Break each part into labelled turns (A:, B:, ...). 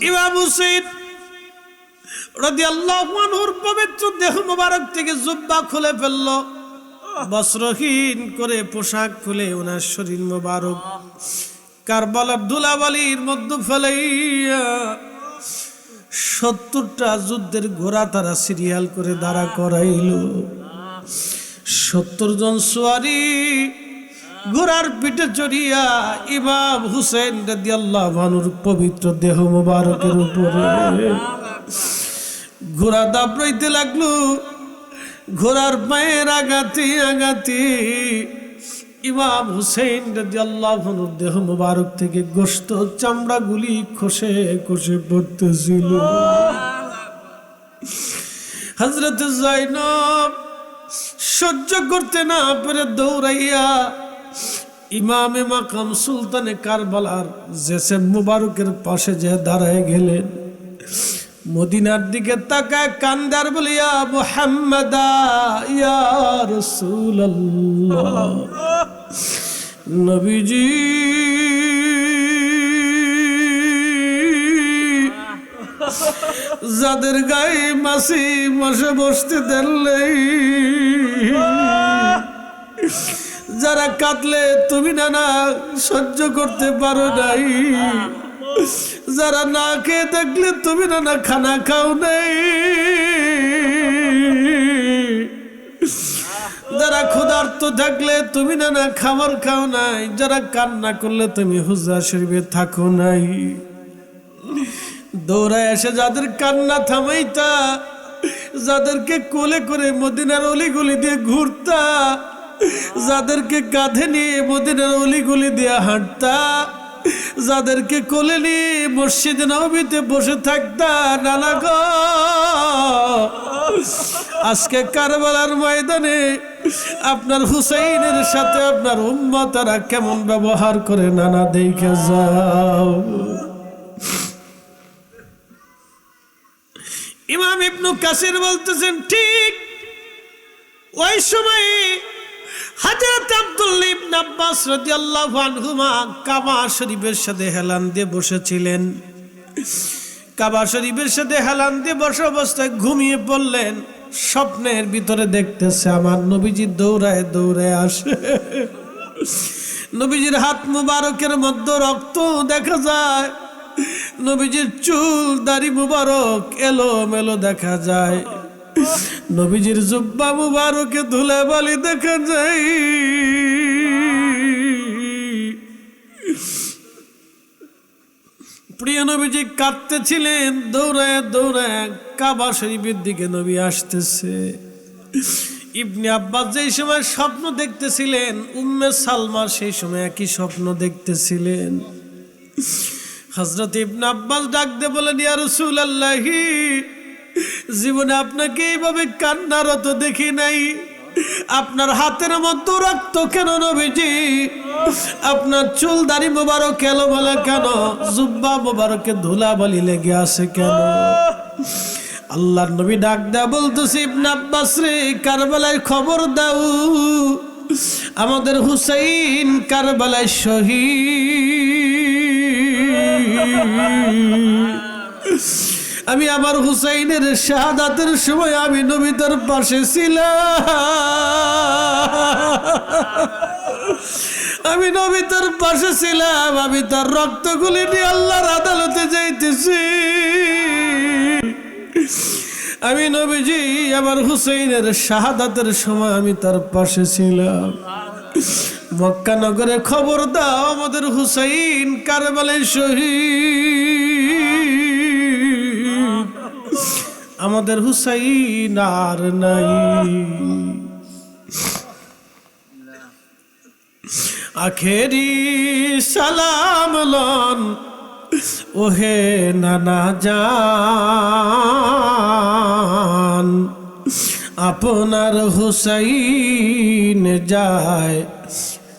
A: ইমাম হুসাইন রাদিয়াল্লাহু আনহুর পবিত্র দেহ মোবারক থেকে জুব্বা খুলে ফেলল, বস্ত্রহীন করে পোশাক খুলে ওনার শরীর মোবারক কারবালার ধুলাবালির মধ্যে ফেলাইয়া 70টা যুদ্ধের ঘোড়া তারা সিরিয়াল করে দাঁড়া করাইল। 70 জন সোয়ারি ঘোড়ার পিঠে চড়িয়া ইমাম হুসেন রাদিয়াল্লাহু আনহুর পবিত্র দেহ মোবারকের উপরে ঘোড়া দাপড়াইতে লাগলো। ঘোড়ার পায়ের আঘাতে আঘাতে ইমাম হুসেন রাদিয়াল্লাহু আনহুর দেহ মোবারক থেকে গোশত চামড়াগুলি খসে খসে পড়তেছিল। হযরত যায়েনব সহ্য করতে না পেরে দৌড়াইয়া ইমামে মাকাম সুলতানে কারবালার জেসেম মুবারকের পাশে যে দাঁড়ায় গেলেন। মদিনার দিকে তাকায় কান্দার বলিয়া মুহাম্মাদা ইয়া রাসূলুল্লাহ, নবীজি যাদের গায়ে মাসি মাসে বসতে দেনলেই, যারা কাঁদলে তুমি না সহ্য করতে পারো নাই, যারা না খেয়ে দেখলে তুমি না খানা খাও নাই, যারা ক্ষুধার্ত থাকলে তুমি না খাবার খাও নাই, যারা কান্না করলে তুমি হুজরা শরীফে থাকো নাই। দৌড়ায় এসে যাদের কান্না থামাইতা, যাদেরকে কোলে করে মদিনার অলিগলি দিয়ে ঘুরতা, যাদেরকে কাঁধে নিয়ে মদিনার অলিগলি দিয়ে হাঁটতা, যাদেরকে কোলে নিয়ে মসজিদ নববীতে বসে থাকতা, নানা গো আজকে কারবালার ময়দানে আপনার হুসাইনের সাথে আপনার উম্মতরা কেমন ব্যবহার করে নানা দেখে যাও। ইমাম ইবনু কাসির বলতেছেন ঠিক ওই সময় হযরত আব্দুল্লাহ ইবনে আব্বাস রাদিয়াল্লাহু আনহুমা কাবা শরীফের সাথে হেলান দিয়ে বসেছিলেন। কাবা শরীফের সাথে হেলান দিয়ে বসে অবস্থায় ঘুমিয়ে পড়লেন। স্বপ্নের ভিতরে দেখতেছে আমার নবীজি দৌড়ায় দৌড়ায় আসে, নবীজির হাত মুবারকের মধ্যে রক্ত দেখা যায়, নবীজির চুল দাড়ি মুবারক এলোমেলো দেখা যায়, নবীজির জুব্বা মুবারকে ধুলাবালি দেখা যায়। প্রিয় নবীজি কাঁদতেছিলেন, দৌড়ায় দৌড়ায় কাবা শরীফের দিকে নবী আসতেছে। ইবনে আব্বাস যেই সময় স্বপ্ন দেখতেছিলেন, উম্মে সালমা সেই সময় একই স্বপ্ন দেখতেছিলেন। হযরত ইবনে আব্বাস ডাক দিয়ে বলেন, ইয়া রাসূলুল্লাহ, জীবনে আপনাকে এইভাবে কান্নারত দেখি নাই। আপনার হাতের মধ্যে রক্ত কেন নবীজি? আপনার চুল দাড়ি মোবারক এলোমেলো কেন? জুব্বা মোবারকে ধুলাবালি লেগে আছে কেন? আল্লাহর নবী ডাক দেয়া বলতেছে, ইবনে আব্বাস রে, কারবালায় খবর দাও, আমাদের হুসাইন কারবালায় শহীদ। আমি আমার হুসাইনের শাহাদাতের সময় আমি নবী তার পাশে ছিলাম, আমি নবী তার পাশে ছিলাম, আমি তার রক্তগুলি নিয়ে আল্লাহর আদালতে যাইতেছি। আমি নবীজি আমার হুসাইনের শাহাদাতের সময় আমি তার পাশে ছিলাম। মক্কা নগরে খবর দাও, আমাদের হুসাইন কারবালায় শহীদ, আমাদের হুসাইন আর নাই। আখেরি সালাম লন ওহে নানা জান, আপনার হুসাইন যায়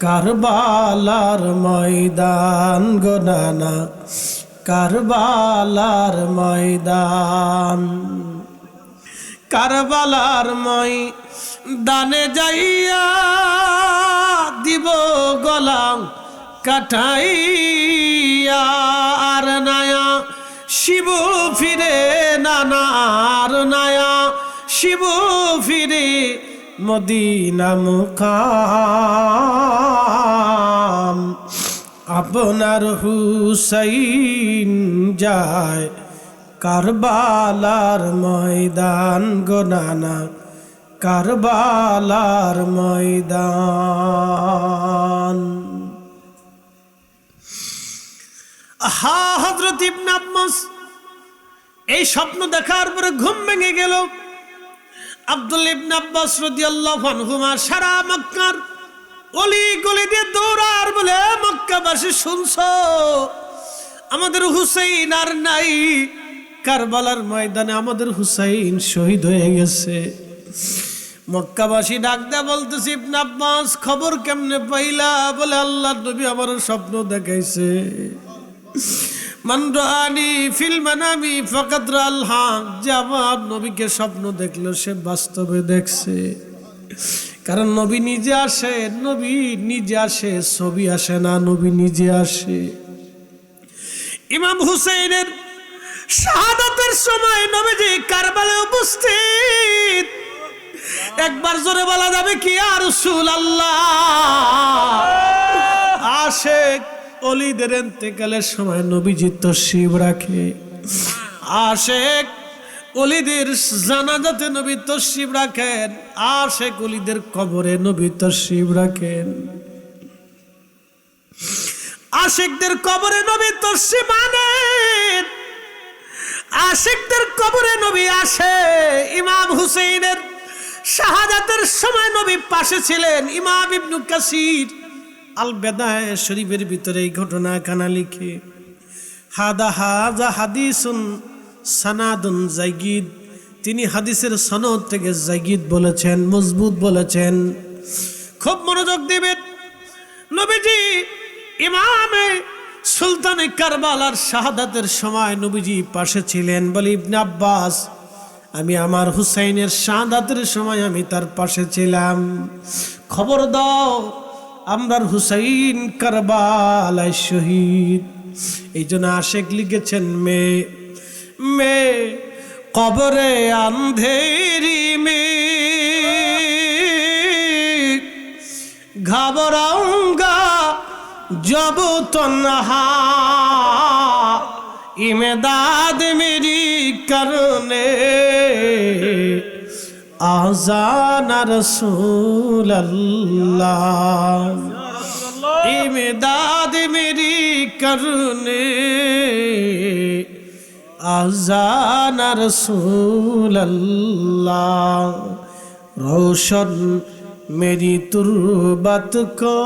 A: কারবালার ময়দান গো নানা, কারবালার ময়দান। কারবালার ময়দানে যাইয়া দিব গলা কাটাইয়া, আর নায়া শিব ফিরে নানার নায়া, শিব ফিরে মদিনা মুকাম। আপনার হুসাইন যায় কারবালার ময়দান গো নানা, কারবালার ময়দান। আহা, হযরত ইবনে আব্বাস এই স্বপ্ন দেখার পরে ঘুম ভেঙে গেল। আব্দুল্লাহ ইবনে আব্বাস রাদিয়াল্লাহু আনহুমা সারা মক্কার অলি গলি দিয়ে দৌড়ার বলে, মক্কাবাসী শুনছো আমাদের হুসাইন আর নাই, কারবালার ময়দানে আমাদের হুসাইন শহীদ হয়ে গেছে। মক্কাবাসী ডাক দেয়া বলতেছে, ইবনে আব্বাস খবর কেমনে পাইলা? বলে আল্লাহর নবী আমার স্বপ্ন দেখাইছে। মান রাআনি ফিল মানামি ফাকাদ রাআল হক, যে আমার নবীকে স্বপ্ন দেখলো সে বাস্তবে দেখছে। কারণ নবী নিজে আসে, নবী নিজে আসে, ছবি আসে না, নবী নিজে আসে। ইমাম হুসাইনের শাহাদাতের সময় নবীজি কারবালায় উপস্থিত। একবার জোরে বলা যাবে কি ইয়া রাসূলুল্লাহ? আশেক অলিদের ইন্তেকালের সময় নবীজি তশরিফ রাখে, আশেক অলিদের জানাজাতে নবী তশরিফ রাখেন, আশেক অলিদের কবরে নবী তশরিফ রাখেন, আশেকদের কবরে নবী তশরিফ আনেন, আশেকদের কবরে নবী আসে। ইমাম হুসাইনের শাহাদাতের সময় নবী পাশে ছিলেন। ইমাম ইবনে কাসির আল বেদায়ে শরীফের ভিতরে এই ঘটনা কানা লিখে, হাদা হাদিসুন সানাদুন জাইগিদ, তিনি হাদিসের সনদ থেকে জাইগিদ বলেছেন, মজবুত বলেছেন। খুব মনোযোগ দিবেন। নবীজি ইমামে সুলতানে কারবালার শাহাদাতের সময় নবীজি পাশে ছিলেন। বলে ইবনে আব্বাস, আমি আমার হুসাইনের শাহাদাতের সময় আমি তার পাশে ছিলাম, খবর দাও আমরার হুসাইন কারবালায় শহীদ। এই জন্য আশেক লিখেছেন, মে মে কবরে আন্ধেরি মে ঘাবরাউঙ্গা জব তন্হা, ইমদাদ মেরি করনে আজান রাসূলুল্লাহ, इमदाद मेरी करने आज़ान रसूल अल्लाह, रोशन मेरी तुर्बत को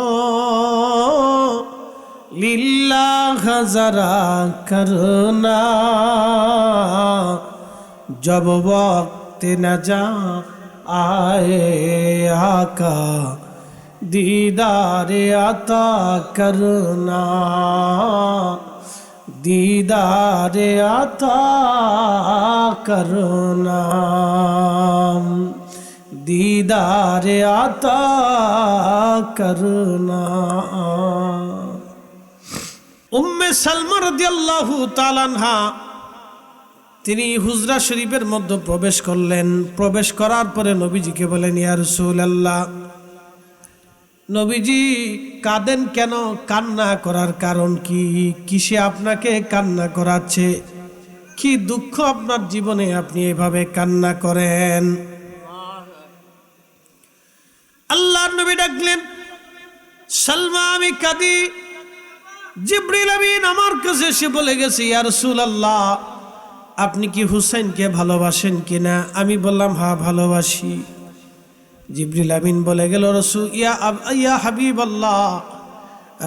A: लिल्लाह जरा करना, जब वक्त न जा आए आका दीदारे आता करना, दीदारे आता करना, दीदारे आता करना। उम्मे सलमा রাদিয়াল্লাহু তাআলা আনহা তিনি হুজরা শরীফের মধ্যে প্রবেশ করলেন। প্রবেশ করার পরে নবীজিকে বলেন, ইয়া রাসূলুল্লাহ, নবীজি কাঁদেন কেন? কান্না করার কারণ কি? কিসে আপনাকে কান্না করাচ্ছে? কি দুঃখ আপনার জীবনে আপনি এভাবে কান্না করেন? আল্লাহর নবী ডাকলেন, সালমা আমি কাঁদি। জিবরিল আমিন আমার কাছে এসে বলে গেছে, ইয়া রাসূলুল্লাহ, আপনি কি হুসাইনকে ভালোবাসেন কিনা? আমি বললাম, হ্যাঁ ভালোবাসি। জিবরিল আমিন বলে গেল, রাসূল ইয়া হাবিবাল্লাহ,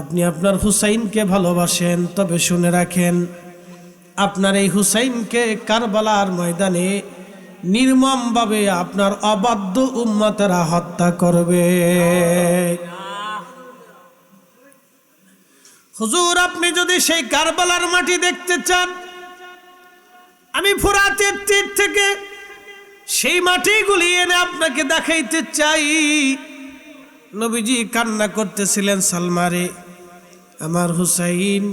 A: আপনি আপনার হুসাইনকে ভালোবাসেন, তবে শুনে রাখেন আপনার এই হুসাইনকে কারবালার ময়দানে নির্মমভাবে আপনার অবাধ্য উম্মতেরা হত্যা করবে। হুজুর, আপনি যদি সেই কারবালার মাটি দেখতে চান, আমি ফুরাতের তীর থেকে সেই মাটিগুলি এনে আপনাকে দেখাইতে চাই। নবীজি কান্না করতেছিলেন, সালমারে, আমার হুসাইন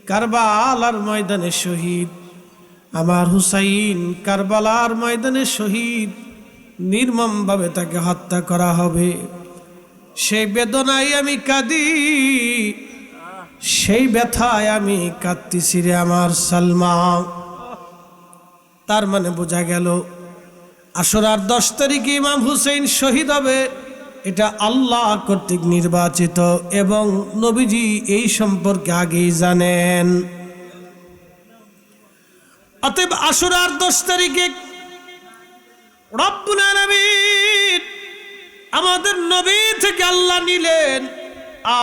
A: কারবালার ময়দানে শহীদ, আমার হুসাইন কারবালার ময়দানে শহীদ, নির্মমভাবে তাকে হত্যা করা হবে। সেই বেদনায় আমি কাঁদি, সেই ব্যথায় আমি কাঁদতেছি রে আমার সালমা। তার মানে বোঝা গেল আশুরার 10 তারিখে ইমাম হুসাইন শহীদ হবে, এটা আল্লাহ কর্তৃক নির্বাচিত এবং নবীজি এই সম্পর্কে আগেই জানেন। অতএব আশুরার 10 তারিখে রব্বুল আলামিন আমাদের নবী থেকে আল্লাহ নিলেন,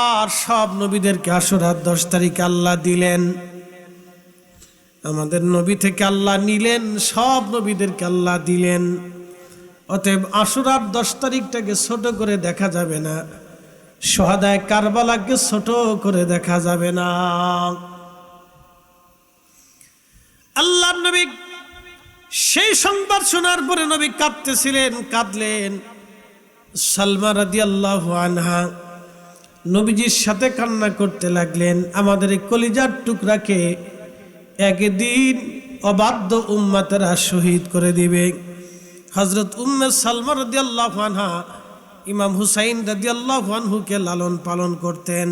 A: আর সব নবীদেরকে আশুরার 10 তারিখে আল্লাহ দিলেন। আমাদের নবী থেকে আল্লাহ নিলেন, সব নবীদেরকে আল্লাহ দিলেন। অতএব আশুরার 10 তারিখটাকে ছোট করে দেখা যাবে না, শহাদায়ে কারবালাকে ছোট করে দেখা যাবে না। আল্লাহর নবী সেই সংবাদ শোনার পরে নবী কাঁদতেছিলেন, কাঁদলেন। সালমা রাদিয়াল্লাহু আনহা নবীজির সাথে কান্না করতে লাগলেন। আমাদের এই কলিজার টুকরাকে একদিন অবাধ্য উম্মতেরা শহীদ করে দিবে। হযরত উম্মে সালমা রাদিয়াল্লাহু আনহা ইমাম হুসাইন রাদিয়াল্লাহু আনহুকে লালন পালন করতেন।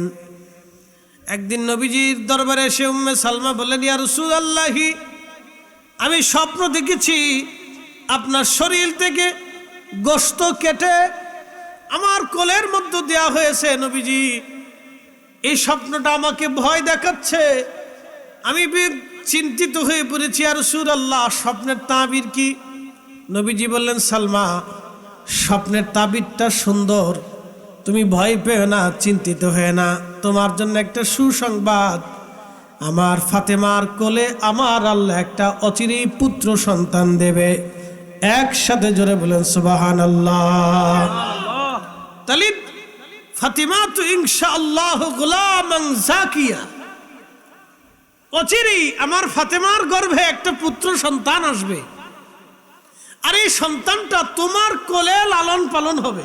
A: একদিন নবীজির দরবারে এসে উম্মে সালমা বললেন, ইয়া রাসূলুল্লাহি, আমি স্বপ্ন দেখেছি আপনার শরীর থেকে গোশত কেটে আমার কোলের মধ্যে দেয়া হয়েছে। নবীজি, এই স্বপ্নটা আমাকে ভয় দেখাচ্ছে, আমি চিন্তিত হয়ে পড়েছি। ইয়া রাসূলুল্লাহ, স্বপ্নের তাবির কি? নবীজি বললেন, সালমা, স্বপ্নের তাবিরটা সুন্দর, তুমি ভয় পেও না, চিন্তিত হয়ে না। তোমার জন্য একটা সুসংবাদ, আমার ফাতেমার কোলে আমার আল্লাহ একটা অচিরেই পুত্র সন্তান দেবে। একসাথে জোরে বলেন সুবহানাল্লাহ। তাহলে ফাতিমা তো ইনশাআল্লাহ গোলামান জাকিয়া, অচিরেই আমার ফাতেমার গর্ভে একটা পুত্র সন্তান আসবে, আর এই সন্তানটা তোমার কোলে লালন পালন হবে।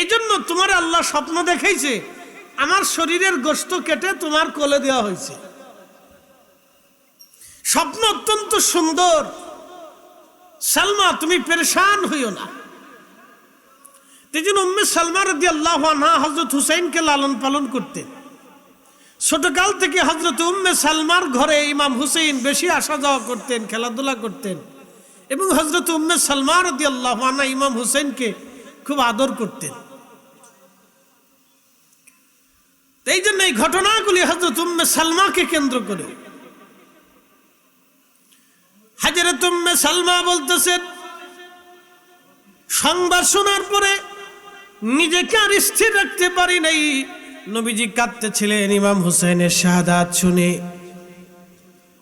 A: এই জন্য তোমার আল্লাহ স্বপ্ন দেখাইছে, আমার শরীরের গোশত কেটে তোমার কোলে দেওয়া হয়েছে। স্বপ্ন অত্যন্ত সুন্দর। সালমা, তুমি পেরেশান হইও না। এই জন্য উম্মে সালমা রাদিয়াল্লাহু আনহা হযরত হুসাইনকে লালন পালন করতেন। ছোটকাল থেকে হযরত উম্মে সালমার ঘরে ইমাম হুসাইন বেশি আসা যাওয়া করতেন, খেলাধুলা করতেন, এবং হযরত উম্মে সালমা রাদিয়াল্লাহু আনহা ইমাম হুসাইনকে খুব আদর করতেন। এই জন্য এই ঘটনাগুলি হযরত উম্মে সালমাকে কেন্দ্র করে। হযরত উম্মে সালমা বলতেছেন, সংবাদ শোনার পরে নিজেকে আর স্থির রাখতে পারি নাই। নবীজি কাঁদতেছিলেন ইমাম হুসাইনের শাহাদাত শুনে।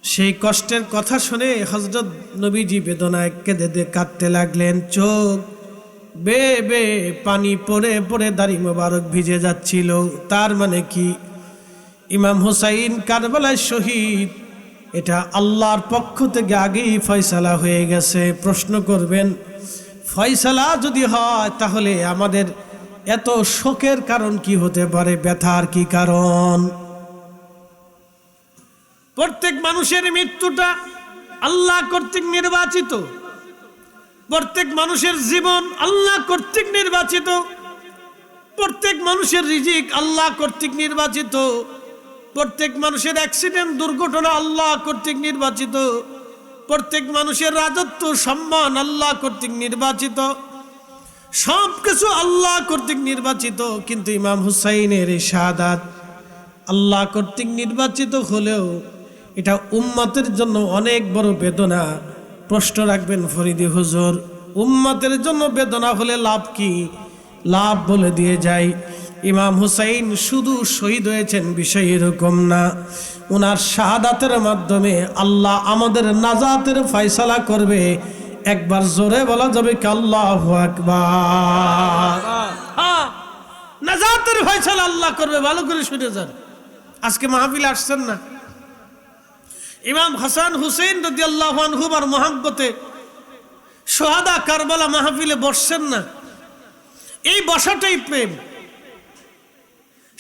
A: সেই কষ্টের কথা শুনে হযরত নবীজি বেদনায় কেঁদে কাঁদতে লাগলেন। চোখ বে বে পানি পড়ে পড়ে দাড়ি মোবারক ভিজে যাচ্ছিল। তার মানে কি? ইমাম হুসাইন কারবালায় শহীদ, এটা আল্লাহর পক্ষ থেকে আগেই ফয়সালা হয়ে গেছে। প্রশ্ন করবেন, ফয়সালা যদি হয় তাহলে আমাদের এত শোকের কারণ কি হতে পারে, ব্যথার কি কারণ? প্রত্যেক মানুষের মৃত্যুটা আল্লাহ কর্তৃক নির্বাচিত, প্রত্যেক মানুষের জীবন আল্লাহ কর্তৃক নির্বাচিত, প্রত্যেক মানুষের রিজিক আল্লাহ কর্তৃক নির্বাচিত, প্রত্যেক মানুষের অ্যাক্সিডেন্ট দুর্ঘটনা আল্লাহ কর্তৃক নির্বাচিত, প্রত্যেক মানুষের রাজত্ব সম্মান আল্লাহ কর্তৃক নির্বাচিত, সব কিছু আল্লাহ কর্তৃক নির্বাচিত। কিন্তু ইমাম হুসাইনের এই শাহাদাত আল্লাহ কর্তৃক নির্বাচিত হলেও এটা উম্মতের জন্য অনেক বড় বেদনা। প্রশ্ন রাখবেন ফরিদি হুজুর, উম্মতের জন্য বেদনা হলে লাভ কি? লাভ বলে দিয়ে যাই, ইমাম হুসাইন শুধু শহীদ হয়েছেন বিষয় এরকম না, ওনার শাহাদাতের মাধ্যমে আল্লাহ আমাদের নাজাতের ফয়সালা করবে। একবার জোরে বলা যাবে কি আল্লাহু আকবার। নাজাতের ফয়সালা আল্লাহ করবে, ভালো করে শুনে যান। আজকে মাহফিলে আসছেন না, ইমাম হাসান হুসেইন রাদিয়াল্লাহু আনহুর মহব্বতে শহাদা কারবালা মাহফিলে বসছেন না, এই বসাটাই প্রেম।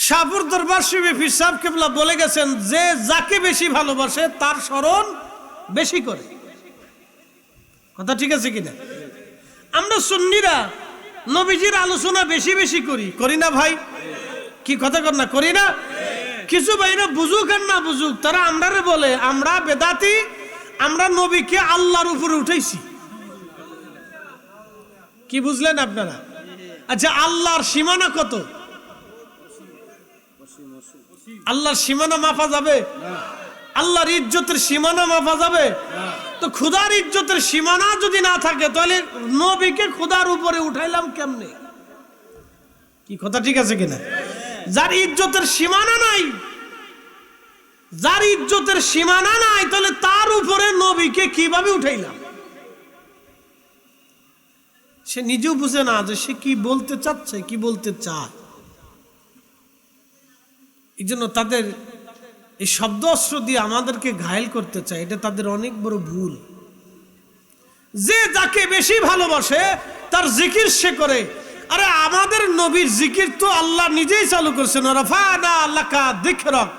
A: শাহপুর দরবার শরীফে পীর সাহেব কেবলা বলে গেছেন যে যাকে বেশি ভালোবাসে তার স্মরণ বেশি করে। কথা ঠিক আছে কিনা? আমরা সুন্নিরা নবীজির আলোচনা বেশি বেশি করি না ভাই? কি কথা কর না, করি না? কিছু ভাইরা বুঝুক আর না বুঝুক, তারা আমরারে বলে আমরা বেদাতি, আমরা নবীকে আল্লাহর উপরে উঠাইছি। কি বুঝলেন আপনারা? আচ্ছা, আল্লাহর সীমানা কত? আল্লাহর সীমানা মাপা যাবে? আল্লাহর ইজ্জতের সীমানা মাপা যাবে? তো খুদার ইজ্জতের সীমানা যদি না থাকে তাহলে নবীকে খুদার উপরে উঠাইলাম কেমনে? কি কথা ঠিক আছে কিনা? যার ইজ্জতের সীমানা নাই, যার ইজ্জতের সীমানা নাই, তাহলে তার উপরে নবীকে কিভাবে উঠাইলাম? সে নিজেও বুঝে না যে সে কি বলতে চাচ্ছে, কি বলতে চায়। এই জন্য তাদের এই শব্দ অস্ত্র দিয়ে আমাদেরকে ঘায়েল করতে চায়, এটা তাদের অনেক বড় ভুল। যে যাকে বেশি ভালোবাসে তার জিকির সে করে। আরে আমাদের নবীর জিকির তো আল্লাহ নিজেই চালু করছেন, রাফানা লাকা যিকরাক,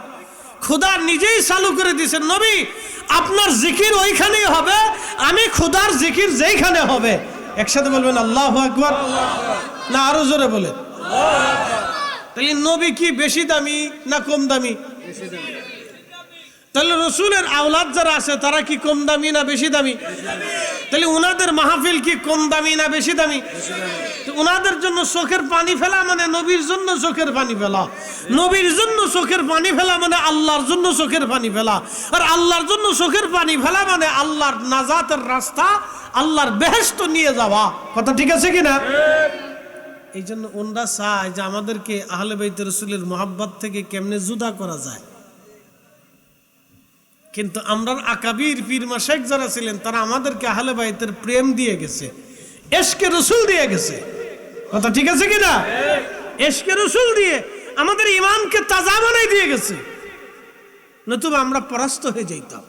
A: খোদা নিজেই চালু করে দিয়েছেন। নবী আপনার জিকির ওইখানেই হবে, আমি খোদার জিকির যেইখানে হবে। একসাথে বলবেন আল্লাহু আকবার, না আরো জোরে বলেন? তাহলে নবী কি বেশি দামি না কম দামি? তাহলে রসুলের আওলাদ যারা আছে তারা কি কম দামি না বেশি দামি? তাহলে উনাদের মাহফিল কি কম দামি না বেশি দামি? উনাদের জন্য চোখের পানি ফেলা মানে নবীর জন্য চোখের পানি ফেলা, নবীর জন্য চোখের পানি ফেলা মানে আল্লাহর জন্য চোখের পানি ফেলা, আর আল্লাহর জন্য চোখের পানি ফেলা মানে আল্লাহর নাজাতের রাস্তা, আল্লাহর বেহেশত নিয়ে যাওয়া। কথা ঠিক আছে কিনা? এই জন্য ওনরা চায় যে আমাদেরকে আহলে বাইত রাসূলের মহব্বত থেকে কেমনে জুদা করা যায়। কিন্তু আমরা আকাবির পীর মাশায়েখ যারা ছিলেন তারা আমাদেরকে আহলে বাইতের প্রেম দিয়ে গেছে, ইশকে রাসূল দিয়ে গেছে। কথা ঠিক আছে কিনা? ইশকে রাসূল দিয়ে আমাদের ঈমানকে তাজা বানাই দিয়ে গেছে, নতুবা আমরা পরাস্ত হয়ে যাইতাম,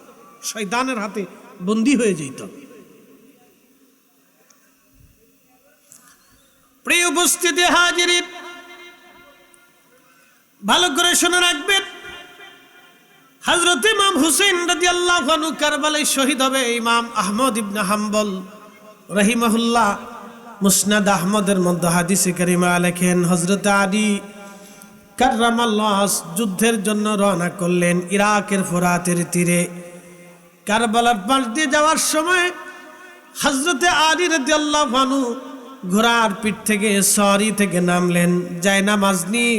A: শয়তানের হাতে বন্দী হয়ে যাইতাম। প্রিয় উপস্থিতি হাজিরিন, ভালো করে শুনে রাখবেন, হযরত ইমাম হুসাইন রাদিয়াল্লাহু আনহু কারবালায় শহীদ হবে। ইমাম আহমদ ইবনে হাম্বল রাহিমাহুল্লাহ মুসনাদ আহমদের মধ্যে হাদিসে কারিমা লেখেন, হযরত আলী কাররামাল্লাহ যুদ্ধের জন্য রওনা করলেন ইরাকের ফোরাতের তীরে। কারবালার পাশ দিয়ে যাওয়ার সময় হযরত আলী রাদিয়াল্লাহু আনহু ঘোড়ার পিঠ থেকে সওয়ারি থেকে নামলেন, যায় নামাজ নিয়ে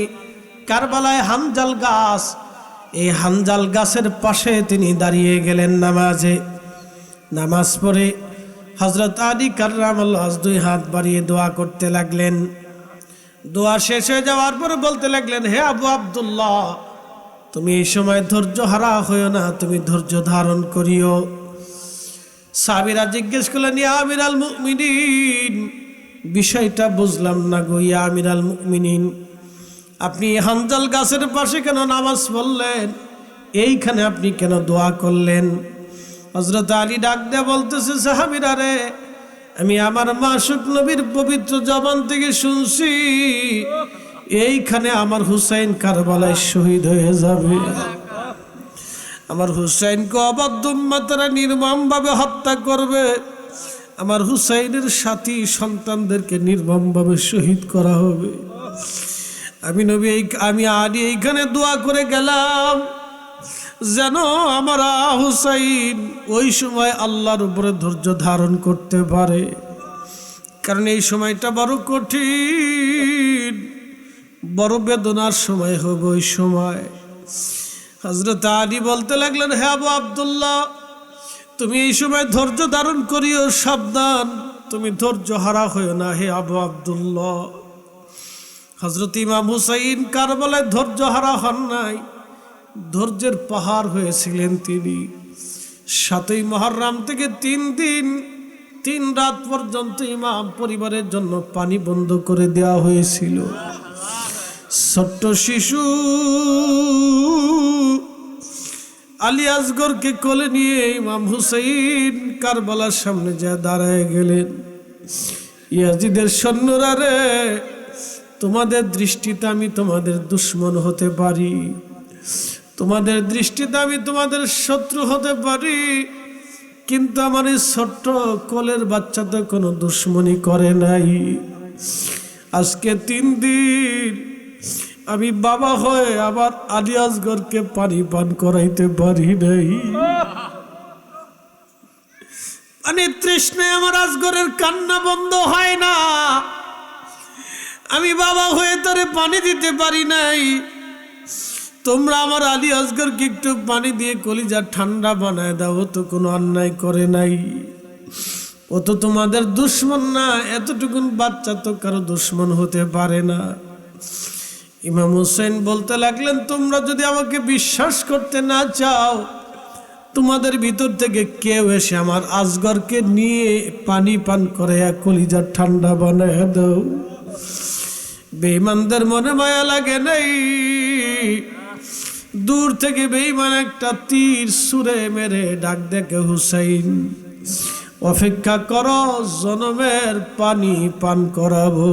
A: কারবালায় হানজাল গাছ, এই হানজাল গাছের পাশে তিনি দাঁড়িয়ে গেলেন নামাজে। নামাজ পড়ে হযরত আলী কাররামাল্লাহ দুই হাত বাড়িয়ে দোয়া করতে লাগলেন। দোয়া শেষ হয়ে যাওয়ার পরে বলতে লাগলেন, হে আবু আব্দুল্লাহ, তুমি এই সময় ধৈর্য হারা হইও না, তুমি ধৈর্য ধারণ করিও। সাহাবীরা জিজ্ঞেস করলেন, ইয়া আমিরাল মুমিনিন, বিষয়টা বুঝলাম না গো ইয়া আমিরাল মুমিনিন, আপনি হানজাল গাছের পাশে কেন নামাজ পড়লেন? এইখানে আপনি কেন দোয়া করলেন? হযরত আলী ডাক দিয়ে বলতেছে, সাহাবীরা রে, আমি আমার মাসুক নবীর পবিত্র জবান থেকে শুনছি এইখানে আমার হুসাইন কারবালায় শহীদ হয়ে যাবে। আমার হুসাইনকে অবাধ্য উম্মতরা নির্মমভাবে হত্যা করবে, আমার হুসাইনের সাথী সন্তানদেরকে নির্মমভাবে শহীদ করা হবে। আমি আলী এইখানে দোয়া করে গেলাম যেন আমার হুসাইন ওই সময় আল্লাহর উপরে ধৈর্য ধারণ করতে পারে, কারণ এই সময়টা বড় কঠিন, বড় বেদনার সময় হবে ওই সময়। হযরত আলী বলতে লাগলেন, হে আবু আব্দুল্লাহ, তুমি এই সময় ধৈর্য ধারণ করিও, সাবধান, তুমি ধৈর্য হারা হইও না হে আবু আব্দুল্লাহ। হযরত ইমাম হুসাইন কারবালায় ধৈর্য হারা হন নাই, ধৈর্যের পাহাড় হয়েছিলেন তিনি। 7ই মুহররম থেকে 3 দিন 3 রাত পর্যন্ত ইমাম পরিবারের জন্য পানি বন্ধ করে দেওয়া হয়েছিল। ছোট্ট শিশু আলী আসগরকে কোলে নিয়ে ইমাম হুসাইন কারবালার সামনে যা দাঁড়ায় গেলেন। ইয়াজিদের সৈন্যরা রে, তোমাদের দৃষ্টিতে আমি তোমাদের দুশ্মন হতে পারি, তোমাদের দৃষ্টিতে আমি তোমাদের শত্রু হতে পারি, কিন্তু আমার এই ছোট্ট কোলের বাচ্চা তো কোনো দুশ্মনী করে নাই। আজকে 3 দিন আমি বাবা হয়ে আবার আলী আসগরকে পানি পান করাইতে পারি নাই। মানে তৃষ্ণায় আমার আসগরের কান্না বন্ধ হয় না। আমি বাবা হয়ে তোরে পানি দিতে পারি নাই, তোমরা আমার আলী আসগরকে একটু পানি দিয়ে কলিজা ঠান্ডা বানায় দাও, তো কোনো অন্যায় করে নাই। ও তো তোমাদের দুশ্মন না, এতটুকুন বাচ্চা তো কারো দুশ্মন হতে পারে না। ইমাম হুসেন বলতে লাগলেন, তোমরা যদি আমাকে বিশ্বাস করতে না চাও, তোমাদের ভিতর থেকে কেউ এসে আমার আসগরকে নিয়ে পানি পান করে কলিজা ঠান্ডা বানায় দাও। বেঈমানদের মনে মায়া লাগে নাই। দূর থেকে বেঈমান একটা তীর ছুঁড়ে মেরে ডাক দেখে, হুসাইন অপেক্ষা করো, জনমের পানি পান করাবো।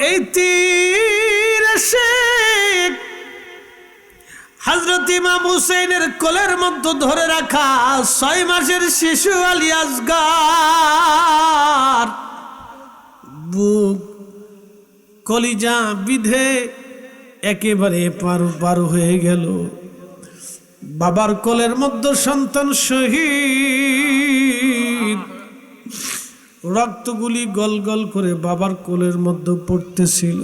A: এই তীর এসে হযরত ইমাম হুসাইনের কোলের মধ্যে ধরে রাখা 6 মাসের শিশু আলী আসগর বুক কলিজা বিধে একেবারে পারু হয়ে গেল। বাবার কোলের মধ্যে সন্তান শহীদ, রক্তগুলি গল গল করে বাবার কোলের মধ্যে পড়তেছিল।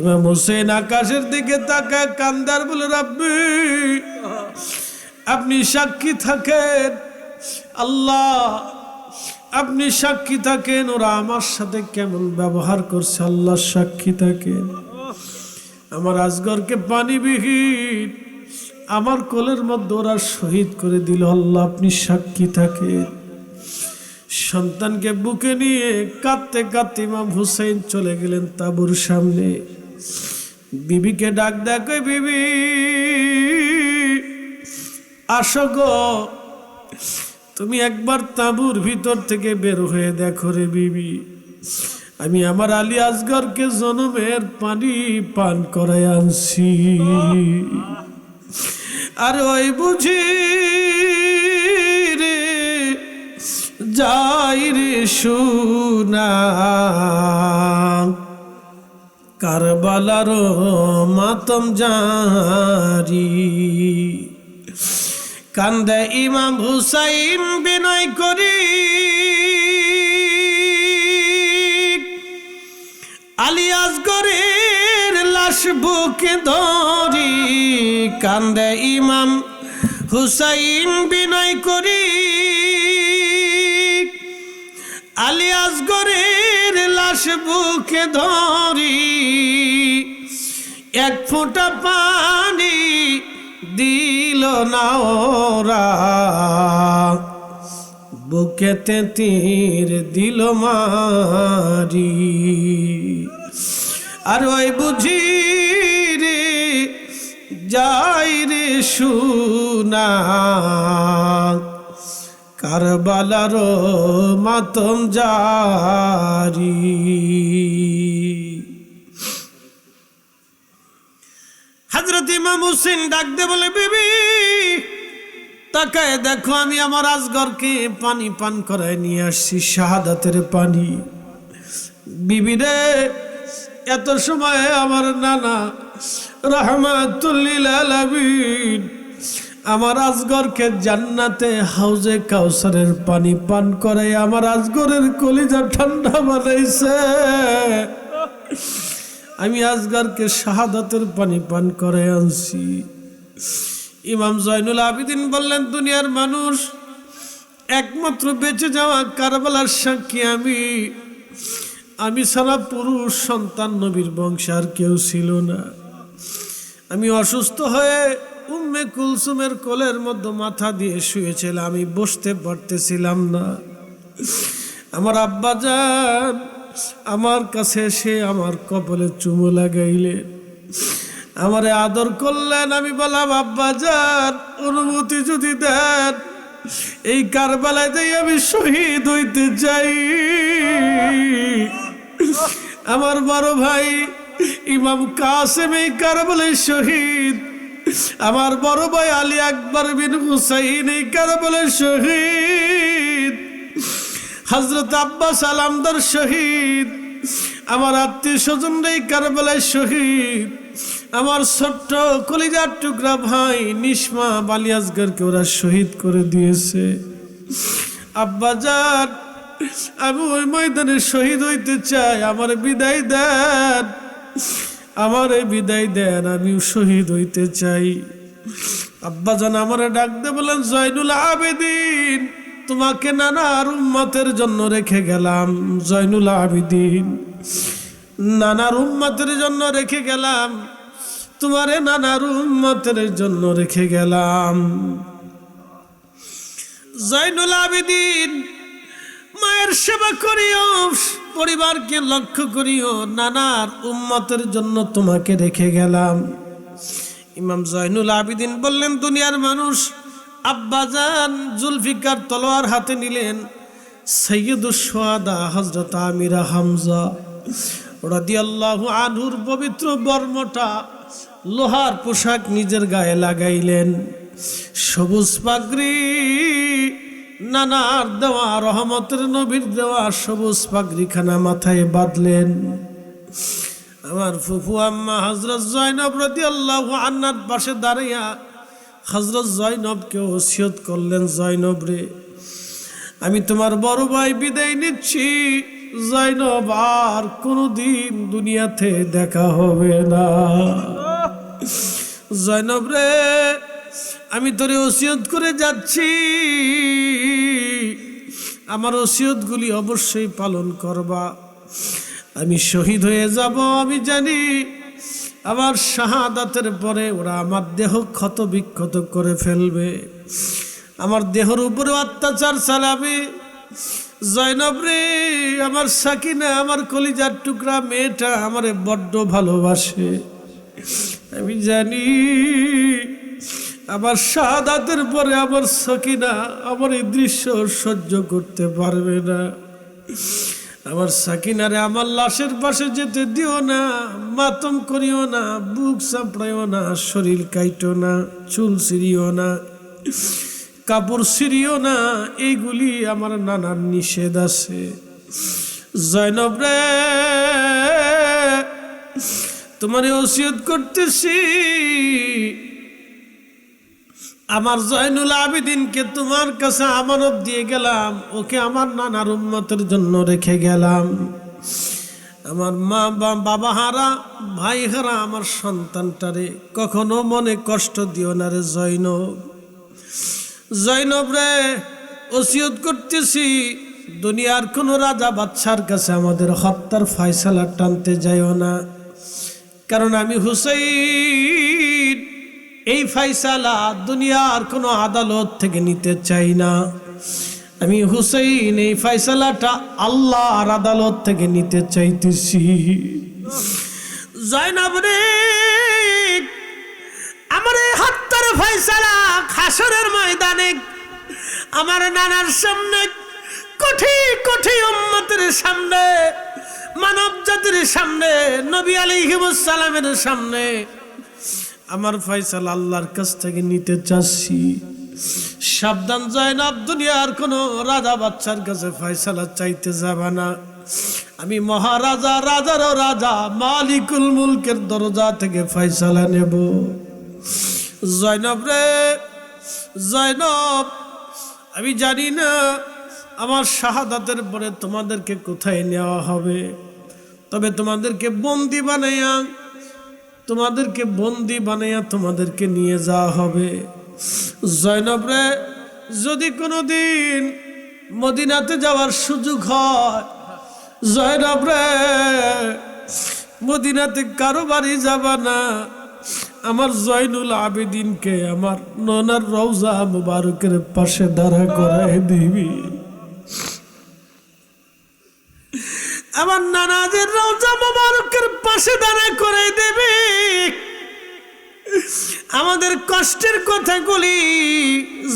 A: ইমাম হুসেন আকাশের দিকে তাকায় কান্দার বলে, রাব্বি আপনি সাক্ষী থাকেন, আল্লাহ আপনি সাক্ষী থাকেন, ওরা আমার সাথে কেমন ব্যবহার করছে, আল্লাহ সাক্ষী থাকেন। আমার আসগরকে পানিবিহীন আমার কোলের মধ্যে ওরা শহীদ করে দিল, আল্লাহ আপনি সাক্ষী থাকেন। সন্তানকে বুকে নিয়ে কাঁদতে কাঁদতে ইমাম হুসাইন চলে গেলেন তাঁবুর সামনে। বিবিকে ডাক দেখে, বিবি আসো গো, তুমি একবার তাঁবুর ভিতর থেকে বের হয়ে দেখো রে বিবি, আমি আমার আলী আসগরকে জনমের পানি পান করায় আনছি। আর ওই বুঝি রে যাই রে শুনা, কারবালার মাতম জারি। কান্দে ইমাম হুসাইন বিনয় করি, আলী আসগরের লাশ বুকে ধরি। কান্দে ইমাম হুসাইন বিনয় করি, আলী আসগরের লাশ বুকে ধরি। এক ফোঁটা পানি দিল না ওরা, বুকেতে তীর দিল মারি। আর ওই বুঝি রে যাই রে শুনা, কারবালার মাতম জারি। হযরত ইমাম হুসেন ডাক দে বলে, বিবি তাকায় দেখো, আমি আমার আসগরকে পানি পান করায় নিয়ে আসছি, শাহাদাতের পানি। বিবি রে, এত সময় আমার নানা রাহমাতুল লিল আলামিন আমার আসগরকে জান্নাতে হাউজে কাউসারের পানি পান করায় আমার আসগরের কলিজা ঠান্ডা বানাইছে। আমি আসগরকে শাহাদাতের পানি পান করে আনছি। ইমাম জয়নুল আবিদিন বললেন, দুনিয়ার মানুষ একমাত্র বেঁচে যাওয়া কারবালার সাক্ষী আমি সারা পুরুষ সন্তান নবীর বংশে আর কেউ ছিল না। আমি অসুস্থ হয়ে উম্মে কুলসুমের কোলের মধ্যে মাথা দিয়ে শুয়েছিলাম, আমি বসতে পারতেছিলাম না। আমার আব্বাজান আমার কাছে এসে আমার কপালে চুমু লাগাইলেন, আমারে আদর করলেন। আমি বললাম, আব্বাজান অনুমতি যদি দেন, এই কারবালায় দিয়ে আমি শহীদ হইতে চাই। আমার বড় ভাই ইমাম কাসেম এই কারবালায় শহীদ, আমার বড় ভাই আলী আকবর বিন হুসাইন এই কারবালায় শহীদ, হযরত আব্বাস আলামদার শহীদ, আমার আত্মীয় স্বজনরা এই কারবালায় শহীদ, আমার ছোট্ট কলিজার টুকরা ভাই নিসমা বালিয়াসগরকে ওরা শহীদ করে দিয়েছে। আব্বাজান, আমি ওই ময়দানে শহীদ হইতে চাই, আমার বিদায় দেন, আমার বিদায় দেন, আমিও শহীদ হইতে চাই। আব্বাজান আমার ডাক দিয়ে বলেন, জয়নুল আবেদিন, তোমাকে নানার উম্মতের জন্য রেখে গেলাম। জয়নুল আবেদিন, নানার উম্মতের জন্য রেখে গেলাম, তোমারে নানার উম্মতের জন্য রেখে গেলাম। জয়নুল আবেদিন, মায়ের সেবা করিও, পরিবারকে লক্ষ্য করিও, নানার উম্মতের জন্য তোমাকে রেখে গেলাম। ইমাম জয়নুল আবেদিন বললেন, দুনিয়ার মানুষ আব্বাজান জুলফিকার তলোয়ার হাতে নিলেন। সৈয়দুশ শুহাদা হযরত আমিরা হামজা রাদিয়াল্লাহু আনহুর পবিত্র বর্মটা লোহার পোশাক নিজের গায়ে লাগাইলেন, সবুজ পাগড়ি, নানার দেওয়া রহমতের নবীর দেওয়া সবুজ পাগড়িখানা মাথায় বাঁধলেন। আমার ফুফু আম্মা হযরত জয়নব রাদিয়াল্লাহু আনহার পাশে দাঁড়াইয়া হযরত জয়নবকে ওসিয়ত করলেন, জয়নব রে, আমি তোমার বড় ভাই বিদায় নিচ্ছি। জয়নব, আর কোনোদিন দুনিয়াতে দেখা হবে না। জয়নব রে, আমি তোরে ওসিয়ত করে যাচ্ছি, আমার ওসিয়তগুলি অবশ্যই পালন করবা। আমি শহীদ হয়ে যাব, আমি জানি আমার শাহাদাতের পরে ওরা আমার দেহ ক্ষত বিক্ষত করে ফেলবে, আমার দেহের উপরে অত্যাচার চালাবে। জয়নব রে, আমার সাকিনা, আমার কলিজার টুকরা মেয়েটা আমারে বড্ড ভালোবাসে, আমি জানি আমার শাহাদাতের পরে আমার সাকিনা আমার এই দৃশ্য সহ্য করতে পারবে না। আমার সাকিনারে আমার লাশের পাশে যেতে দিও না, মাতম করিও না, বুক চাপড়াইও না, শরীর কাইটো না, চুল ছিঁড়িও না, কাপড় ছিঁড়িও না, এইগুলি আমার নানার নিষেধ আছে। জয়নব রে, তোমারে ওসিয়ত করতেছি, আমার জয়নুল আবেদিনকে তোমার কাছে আমানত দিয়ে গেলাম, ওকে আমার নানার উম্মতের জন্য রেখে গেলাম। আমার মা বাবা হারা, ভাই হারা আমার সন্তানটারে কখনো মনে কষ্ট দিও না রে জয়নব। জয়নব রে, ওসিয়ত করতেছি, দুনিয়ার কোনো রাজা বাদশার কাছে আমাদের হত্যার ফয়সালা টানতে যাইও না, কারণ আমি হুসাইন এই ফয়সালা দুনিয়ার কোনো আদালত থেকে নিতে চাই না। আমি হুসাইন এই ফয়সালাটা আল্লাহর আদালত থেকে নিতে চাইতেছি। জয়নব রে, আমার এই হত্যার ফয়সালা হাসরের ময়দানে আমার নানার সামনে, কোটি কোটি উম্মতের সামনে, মানব জাতির সামনে, নবী আলাইহিস সালামের সামনে আমার ফয়সালা আল্লাহর কাছ থেকে নিতে চাচ্ছি। সাবধান জয়নব, দুনিয়ার কোনো রাজা বাচ্চার কাছে ফয়সালা চাইতে যাবা না। আমি মহারাজা, রাজারও রাজা, মালিকুল মুলকের দরজা থেকে ফয়সালা নেব। জয়নব রে, জয়নব, আমি জানি না আমার শাহাদাতের পরে তোমাদেরকে কোথায় নেওয়া হবে, তবে তোমাদেরকে বন্দি বানাইয়া তোমাদেরকে নিয়ে যাওয়া হবে। জয়নব রে, যদি কোনোদিন মদিনাতে যাওয়ার সুযোগ হয়, জয়নব রে, মদিনাতে কারো বাড়ি যাবা না, আমার জয়নুল আবেদিনকে আমার ননার রওজা মুবারকের পাশে দাঁড়া করায় দিবি। আমার নানাদের রওজা মুবারকের পাশে দাঁড়া করে দেবে। আমাদের কষ্টের কথাগুলি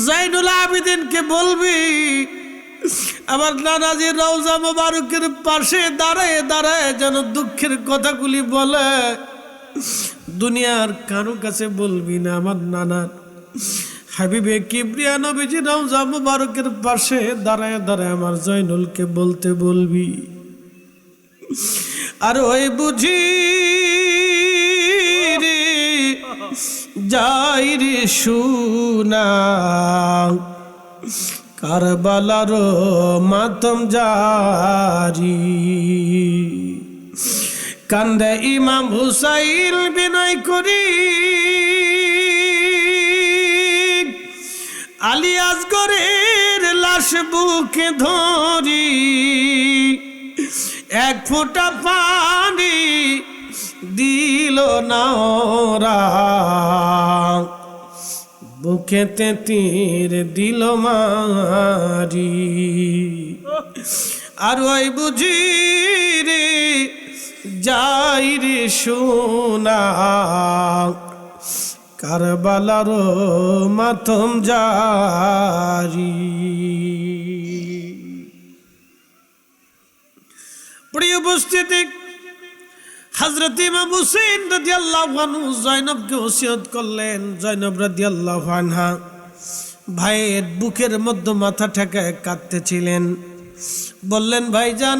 A: জয়নুল আবেদিনকে বলবি, আমার নানাজি রওজা মোবারকের পাশে দাঁড়ায় দাঁড়ায় যেন দুঃখের কথাগুলি বলে, দুনিয়ার কারো কাছে বলবি না আমার নানার হাবিবে কিবরিয়া নবীজি রওজা মোবারকের পাশে দাঁড়ায় দাঁড়ায় আমার জয়নুলকে বলতে বলবি। আর ওই বুঝি রে যাই রে শুনা কারবালার মাতম জারি, কান্দে ইমাম হুসাইন বিনয় করি আলী আসগরের লাশ বুকে ধরি, এক ফোঁটা পানি দিল না ওরা, বুকেতে তীর দিল মারি। আর ওই বুঝি রে যাই রে শোনা কারবালার মাতম জারি। প্রিয় উপস্থিতি, হযরত ইমাম হুসাইন রাদিয়াল্লাহু আনহু জয়নবকে ওসিয়ত করলেন। জয়নব রাদিয়াল্লাহু আনহা ভাইয়ের বুকের মধ্যে মাথা ঠেকায় কাঁদতেছিলেন। বললেন, ভাইজান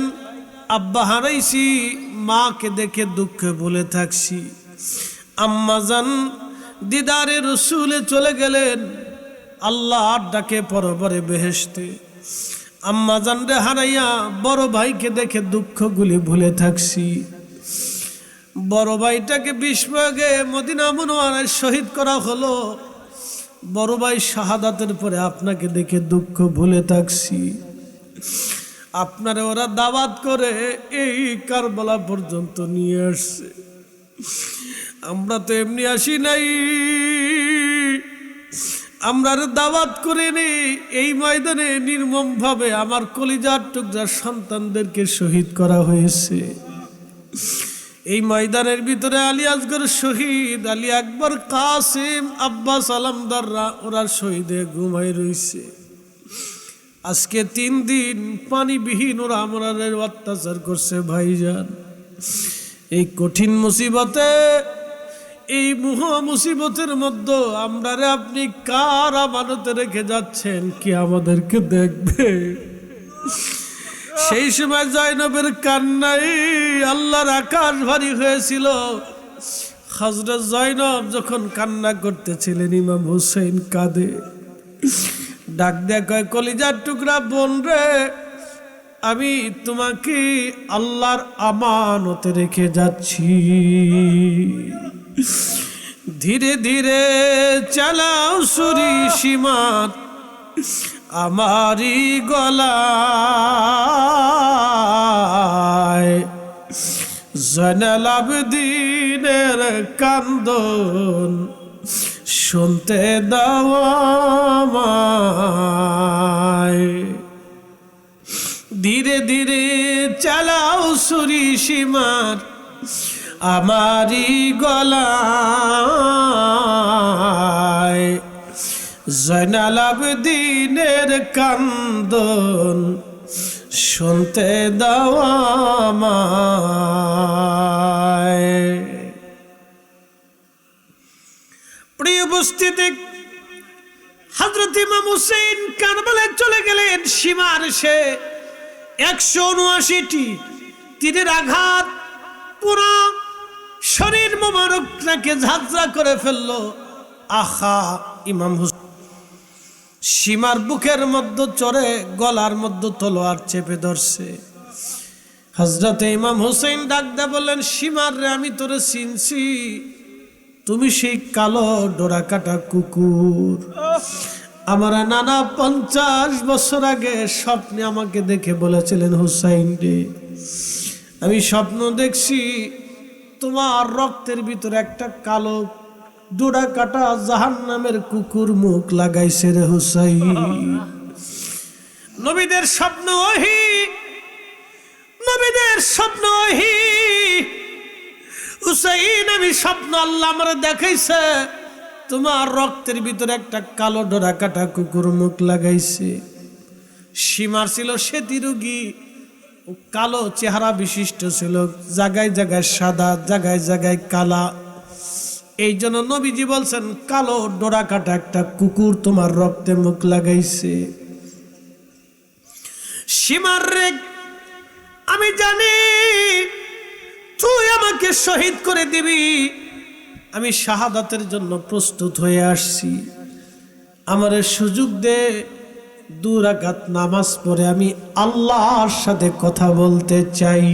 A: আব্বা হারাইছি, মাকে দেখে দুঃখে ভুলে থাকছি। আম্মাজান দিদারে রসুলে চলে গেলেন, আল্লাহর ডাকে পরপরে বেহেশতে। আম্মাজান রে হারাইয়া বড় ভাইকে দেখে দুঃখগুলি ভুলে থাকছি। বড় ভাইটাকে 20 ভাগে মদিনা মুনওয়ারায় শহীদ করা হলো। বড় ভাই শাহাদাতের পরে আপনাকে দেখে দুঃখ ভুলে থাকছি। আপনারে ওরা দাওয়াত করে এই কারবালা পর্যন্ত নিয়ে আসছে, আমরা তো এমনি আসি নাই, আমরা দাওয়াত করিনি। এই ময়দানে নির্মম ভাবে আমার কলিজার টুকরা সন্তানদেরকে শহীদ করা হয়েছে। এই ময়দানের ভিতরে আলী আসগর শহীদ, আলী আকবর, কাসিম, আব্বাস আলমদাররা ওরা শহীদে ঘুমাই রয়েছে। আজকে 3 দিন পানিবিহীন ওরা আমাদের অত্যাচার করছে। ভাইজান এই কঠিন মুসিবতে, এই মহা মুসিবতের মধ্যে আমরা রে আপনি কার আমানতে রেখে যাচ্ছেন, কি আমাদেরকে দেখবে? সেই সময় জয়নবের কান্নাই আল্লাহর আকাশ ভারী হয়েছিল। হযরত জয়নব যখন কান্না করতেছিলেন, ইমাম হুসাইন কাঁদে, ডাক দেয়া কয়, কলিজার টুকরা বোন রে, আমি তোমাকে আল্লাহর আমানতে রেখে যাচ্ছি। ধীরে ধীরে চালাও ছুরি সীমার আমারি গলায়, জয়নাল আবেদিনের কান্দন শুনতে দাও আমায়। ধীরে ধীরে চালাও ছুরি সীমার আমারি গলায়, জয়নাল আবেদিনের কান্দন শুনতে দাও আমায়। প্রিয় উপস্থিতি, হযরত ইমাম হুসাইন কারবালায় চলে গেলেন। সীমার সে 179টি তীরের আঘাত পুরো শরীর মোবারকটাকে ঝাঁঝরা করে ফেললো। আহা, ইমাম হুসাইন সীমার বুকের মধ্যে চড়ে গলার মধ্যে তলোয়ার চেপে ধরছে। হযরত ইমাম হুসাইন ডাক দিয়ে বললেন, সীমার রে, আমি তোরে চিনছি, তুমি সেই কালো ডোরা কাটা কুকুর। আমার নানা 50 বছর আগে স্বপ্নে আমাকে দেখে বলেছিলেন, হুসাইন রে, আমি স্বপ্ন দেখছি তোমার রক্তের ভিতরে একটা কালো ডোরা কাটা জাহান্নামের কুকুর মুখ লাগাইছে রে হুসাইন। নবীদের স্বপ্ন ওহি, নবীদের স্বপ্ন ওহি। হুসাইন, আমি স্বপ্ন আল্লাহ আমারে দেখাইছে, তোমার রক্তের ভিতরে একটা কালো ডোরা কাটা কুকুর মুখ লাগাইছে। সীমার ছিল সেতী রোগী, কালো চেহারা বিশিষ্ট ছিল, জায়গায় জায়গায় সাদা, জায়গায় জায়গায় কালা। এই জন্য নবীজি বলছেন, কালো ডোরা কাটা একটা কুকুর তোমার রক্তে মুখ লাগাইছে। সীমার রে, আমি জানি তুই আমাকে শহীদ করে দিবি, আমি শাহাদাতের জন্য প্রস্তুত হয়ে আসছি, আমার সুযোগ দে, 2 রাকাত নামাজ পড়ে আমি আল্লাহর সাথে কথা বলতে চাই।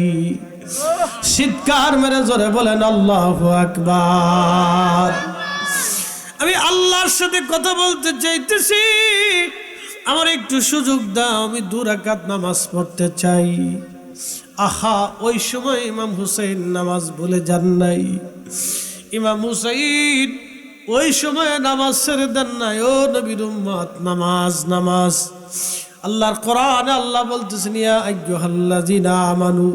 A: চিৎকার মেরে জোরে বলেন আল্লাহু আকবার। আমি আল্লাহর সাথে কথা বলতে চাইতেছি, আমার একটু সুযোগ দাও, আমি 2 রাকাত নামাজ পড়তে চাই। আহা, ওই সময় ইমাম হুসাইন নামাজ ভুলে যান নাই। ইমাম হুসাইন ওই সময় নামাজ ছেড়ে দেন নাই। ও নবীর উম্মত, নামাজ নামাজ। আল্লাহর কোরআনে আল্লাহ বলতেছেন, ইয়া আইয়ুহাল্লাযিনা আমানু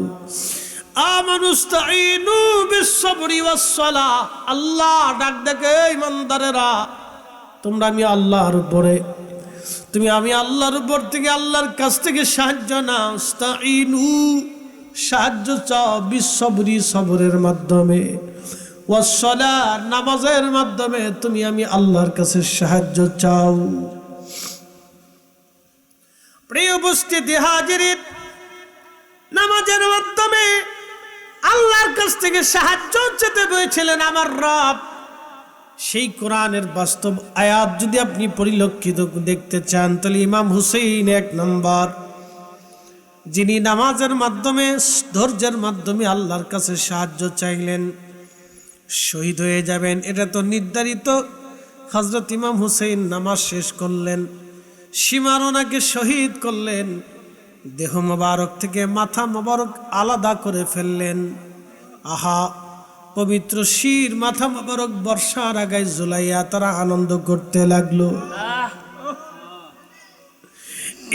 A: আমানুস্তাঈনু বিস-সাবরি ওয়াস-সালাহ। আল্লাহ ডাক দেখে, ইমানদারেরা তোমরা আমি আল্লাহর উপরে, আমি আল্লাহর উপর থেকে, আল্লাহর কাছ থেকে সাহায্য নাও। ইস্তাঈনু, সাহায্য চাও, বিস-সাবরি, সবরের মাধ্যমে, ওয়াস-সালাহ, নামাজের মাধ্যমে তুমি আমি আল্লাহর কাছে সাহায্য চাও। প্রিয় উপস্থিতি হাজিরিন, নামাজের মাধ্যমে আল্লাহর কাছ থেকে সাহায্য চেতে পেয়েছিলেন আমার রব। সেই কোরআনের বাস্তব আয়াত যদি আপনি পরিলক্ষিত দেখতে চান, তাহলে ইমাম হুসাইন 1 নম্বর, যিনি নামাজের মাধ্যমে, ধৈর্যের মাধ্যমে আল্লাহর কাছে সাহায্য চাইলেন, শহীদ হয়ে যাবেন, এটা তো নির্ধারিত। হযরত ইমাম হুসাইন নামাজ শেষ করলেন, সীমার ওনাকে শহীদ করলেন, দেহ মোবারক থেকে মাথা মোবারক আলাদা করে ফেললেন। আহা, পবিত্র শির মাথা মোবারক বর্ষার আগায় ঝুলাইয়া তারা আনন্দ করতে লাগলো।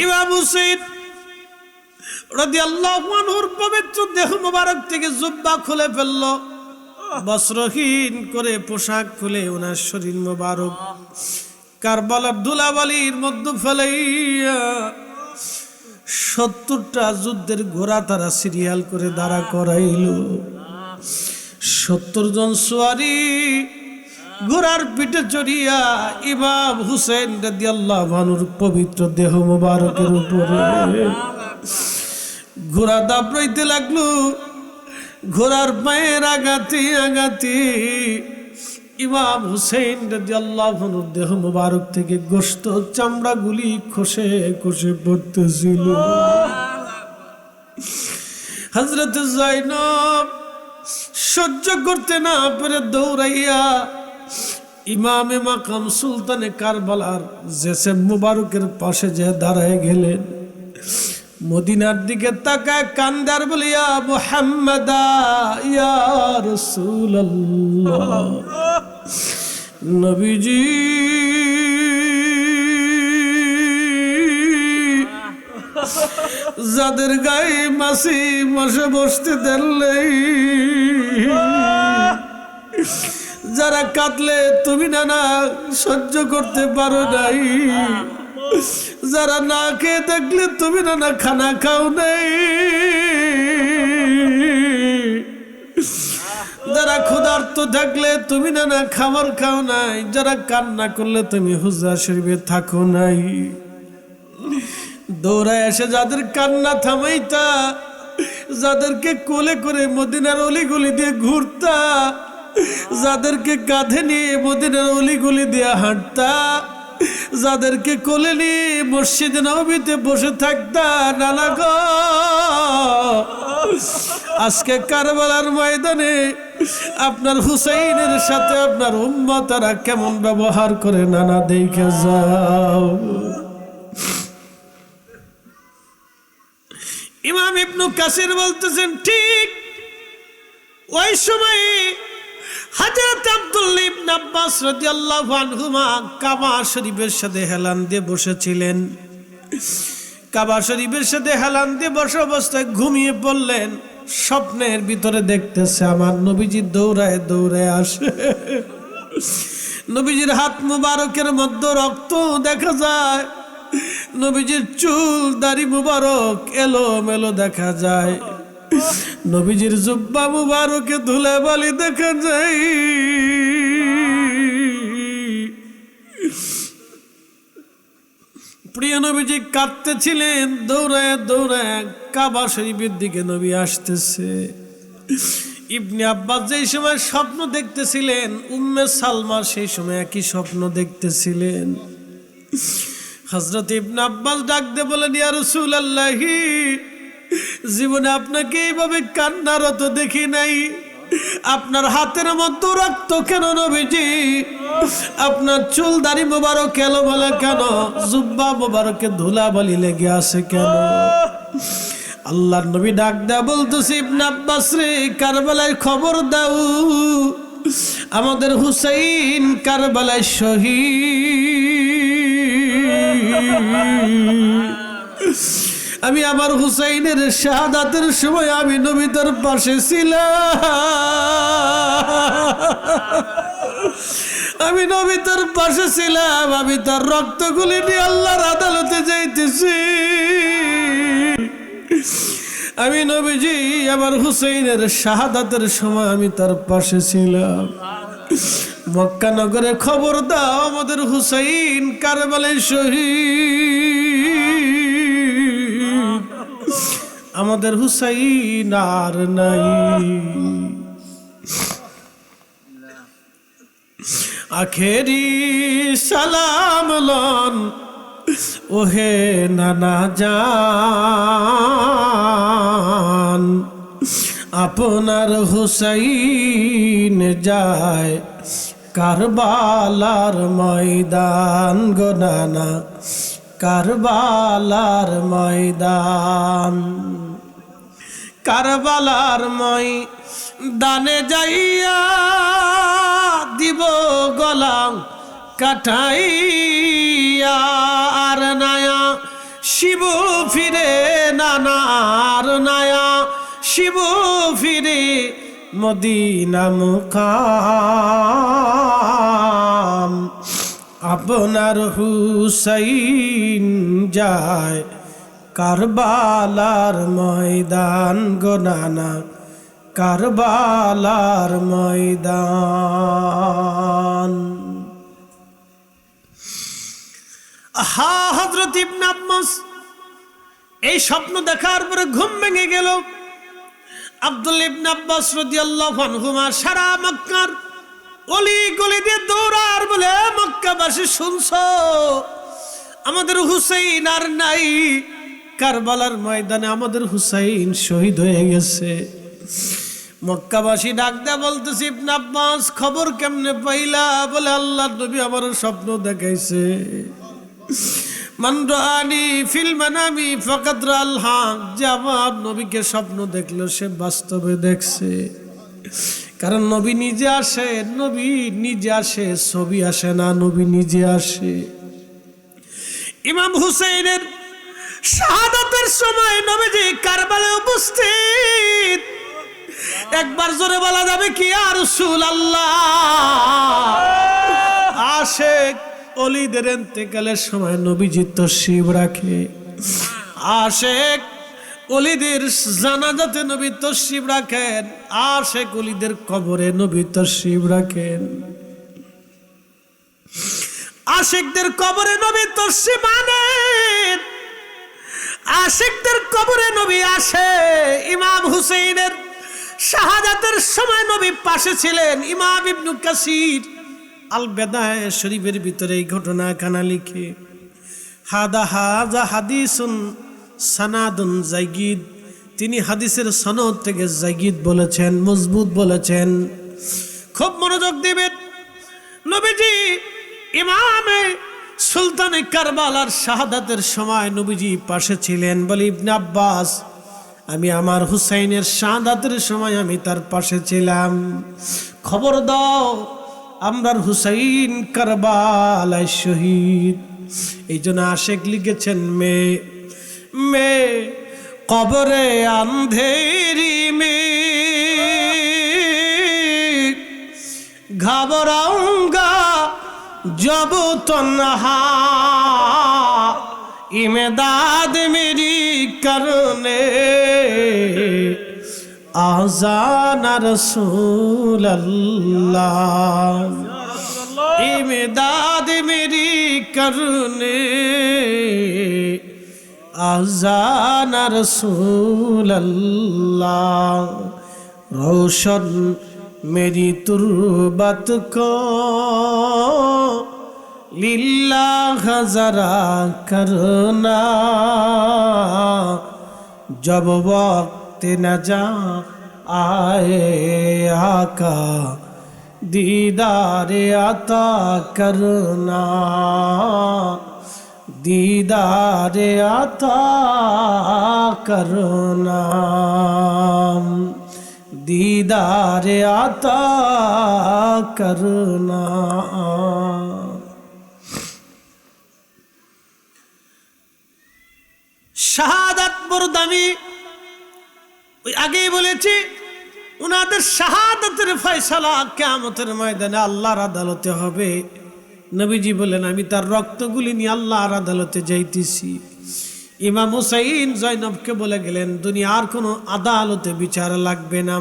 A: ইমাম হুসাইন রাদিয়াল্লাহু আনহুর পবিত্র দেহ মোবারক থেকে জুব্বা খুলে ফেলল, বস্ত্রহীন করে পোশাক খুলে ওনার শরীর মোবারক কারবালার ধুলাবালির মধ্যে ফেলাইয়া 70টা যুদ্ধের ঘোড়া তারা সিরিয়াল করে দাঁড়া করাইল। 70 জন সোয়ারি ঘোড়ার পিঠে চড়িয়া ইমাম হুসাইন রাদিয়াল্লাহু আনহুর পবিত্র দেহ মোবারকের উপরে ঘোড়া দাবড়াইতে লাগলো। ঘোড়ার পায়ের আঘাতে আঘাতে ইমাম হুসাইন রাদিয়াল্লাহু আনহুর দেহ মোবারক থেকে গোশত চামড়াগুলি খসে খসে পড়তেছিল। হযরত যায়েনব সহ্য করতে না পেরে দৌড়াইয়া ইমামে মাকাম সুলতানে কারবালার জেসে মুবারকের পাশে যে দাঁড়ায় গেলেন। মদিনার দিকে তাকায় কান্দার বলিয়া, মুহাম্মাদা ইয়া রাসূলুল্লাহ, নবীজি যাদের গায়ে মাছি মশা বসতে দেনলেই, যারা কাঁদলে তুমি না সহ্য করতে পারো নাই, যারা না খেয়ে দেখলে তুমি না খানা খাও নাই, যারা ক্ষুধার্ত থাকলে তুমি না খাবার খাও নাই, যারা কান্না করলে তুমি হুজরা শরীফে থাকো নাই। দৌড়ায় এসে যাদের কান্না থামাইতা, যাদেরকে কোলে করে মদিনার অলিগলি দিয়ে ঘুরতা, যাদেরকে কাঁধে নিয়ে মদিনার অলিগলি দিয়ে হাঁটতা, যাদেরকে কোলে নিয়ে মসজিদে নববীতে বসে থাকতা, নানা গো, আজকে কারবালার ময়দানে আপনার হুসাইনের সাথে আপনার উম্মতরা কেমন ব্যবহার করে নানা দেখে যাও। ইমাম ইবনে কাসির বলতেছেন, ঠিক ওই সময় হযরত আব্দুল্লাহ ইবনে আব্বাস রাদিয়াল্লাহু আনহুমা কাবা শরীফের সাথে হেলান দিয়ে বসেছিলেন। কাবা শরীফের সাথে হেলান দিয়ে বসে অবস্থায় ঘুমিয়ে পড়লেন। স্বপ্নের ভিতরে দেখতেছে আমার নবীজি দৌড়ায় দৌড়ায় আসে, নবীজির হাত মুবারকের মধ্যে রক্ত দেখা যায়, নবীজির চুল দাড়ি মুবারক এলোমেলো দেখা যায়, নবীজির জুব্বা মুবারকে ধুলে বালি দেখা যায়। প্রিয় নবীজি কাঁদতেছিলেন, দৌড়ায় দৌড়ায় কাবা শরীফের দিকে নবী আসতেছে। ইবনে আব্বাস যেই সময় স্বপ্ন দেখতেছিলেন, উম্মে সালমা সেই সময় একই স্বপ্ন দেখতেছিলেন। হযরত ইবনে আব্বাস ডাক দিয়ে বলেন, ইয়া রাসূলুল্লাহ, জীবনে আপনাকে এইভাবে কান্নারত দেখি নাই। আপনার হাতের মধ্যে রক্ত কেন নবীজি? আপনার চুল দাড়ি মোবারক এলোমেলো কেন? জুব্বা মোবারকে ধুলাবালি লেগে আছে কেন? আল্লাহর নবী ডাক দেয়া বলতেছে, ইবনে আব্বাস রে, কারবালায় খবর দাও, আমাদের হুসাইন কারবালায় শহীদ। আমি আমার হুসাইনের শাহাদাতের সময় আমি নবী তার পাশে ছিলাম, আমি নবী তার পাশে ছিলাম, আমি তার রক্তগুলি নিয়ে আল্লাহর আদালতে যাইতেছি। আমি নবীজি আমার হুসাইনের শাহাদাতের সময় আমি তার পাশে ছিলাম। মক্কা নগরে খবর দাও, আমাদের হুসাইন কারবালায় শহীদ, আমাদের হুসাইন আর নাই। আখেরি সালাম লন ওহে নানা জান, আপনার হুসাইন যায় কারবালার ময়দান গো নানা, কারবালার ময়দান। কারবালার ময়দানে যাইয়া দিব গলা কাটাইয়া, আর নায়া শিব ফিরে নানা, আর নায়া শিব ফিরে মদিনা মুকাম। আপনার হুসাইন যায় কারবালার ময়দান গো নানা, কারবালার ময়দান। আহা, হযরত ইবনে আব্বাস এই স্বপ্ন দেখার পরে ঘুম ভেঙে গেল। আব্দুল্লাহ ইবনে আব্বাস রাদিয়াল্লাহু আনহুমা সারা মক্কার অলি গলি দিয়ে দৌড়ার বলে, মক্কাবাসী শুনছো আমাদের হুসাইন আর নাই, কারবালার ময়দানে আমাদের হুসাইন শহীদ হয়ে গেছে। মক্কাবাসী ডাক দেয়া বলতেছে, ইবনে আব্বাস খবর কেমনে পাইলা? বলে, আল্লাহর নবী আমার স্বপ্ন দেখাইছে। মান রাআনি ফিল মানামি ফাকাদ রাআল হক, যে আমার নবীকে স্বপ্ন দেখলো সে বাস্তবে দেখছে। কারণ নবী নিজে আসে, নবী নিজে আসে, ছবি আসে না, নবী নিজে আসে। ইমাম হুসাইনের শাহাদাতের সময় নবীজি কারবালায় উপস্থিত। একবার জোরে বলা যাবে কি ইয়া রাসূলুল্লাহ? আশিক ওলিদের ইন্তেকালের সময় নবীজি তশরিফ রাখে, আশিক ওলিদের জানাজাতে নবী তশরিফ রাখেন, আশিক ওলিদের কবরে নবী তশরিফ রাখেন, আশিকদের কবরে নবী তশরিফ আনেন, আশিকদের কবরে নবী আসে। ইমাম হুসাইনের শাহাদাতের সময় নবী পাশে ছিলেন। ইমাম ইবনে কাসির আল বেদায়ে শরীফের ভিতরে এই ঘটনা কানা লিখে, হাদা হাদিসুন সানাদুন জাইগিদ, তিনি হাদিসের সনদ থেকে জাইগিদ বলেছেন, মজবুত বলেছেন। খুব মনোযোগ দিবেন। নবীজি ইমামে সুলতানে কারবালার শাহাদাতের সময় নবীজি পাশে ছিলেন। বলে ইবনে আব্বাস, আমি আমার হুসাইনের শাহাদাতের সময় আমি তার পাশে ছিলাম। খবর দাও, আমরার হুসাইন কারবালায় শহীদ। এই জন্য আশিক লিখেছেন, মে কবরে আন্ধেরি মে ঘাবরাউঙ্গা জব তন্হা, इमदाद मेरी करने आज़ाना रसूल अल्लाह, इमदाद मेरी करने आज़ाना रसूल अल्लाह, रोशन मेरी तुर्बत को लिल्लाह जरा करना, जब वक्त न जा आए आका दीदार अता करना, दीदार अता करना, दीदार अता करना। শাহাদাত বড় দামি। ওই আগেই বলেছি উনাদের শাহাদাতের ফয়সালা কিয়ামতের ময়দানে আল্লাহর আদালতে হবে। নবীজি বলেন আমি তার রক্তগুলি নিয়ে আল্লাহর আদালতে যাইতেছি। ইমাম হুসাইন জয়নবকে বলে গেলেন দুনিয়ার কোনো আদালতে বিচার লাগবে না,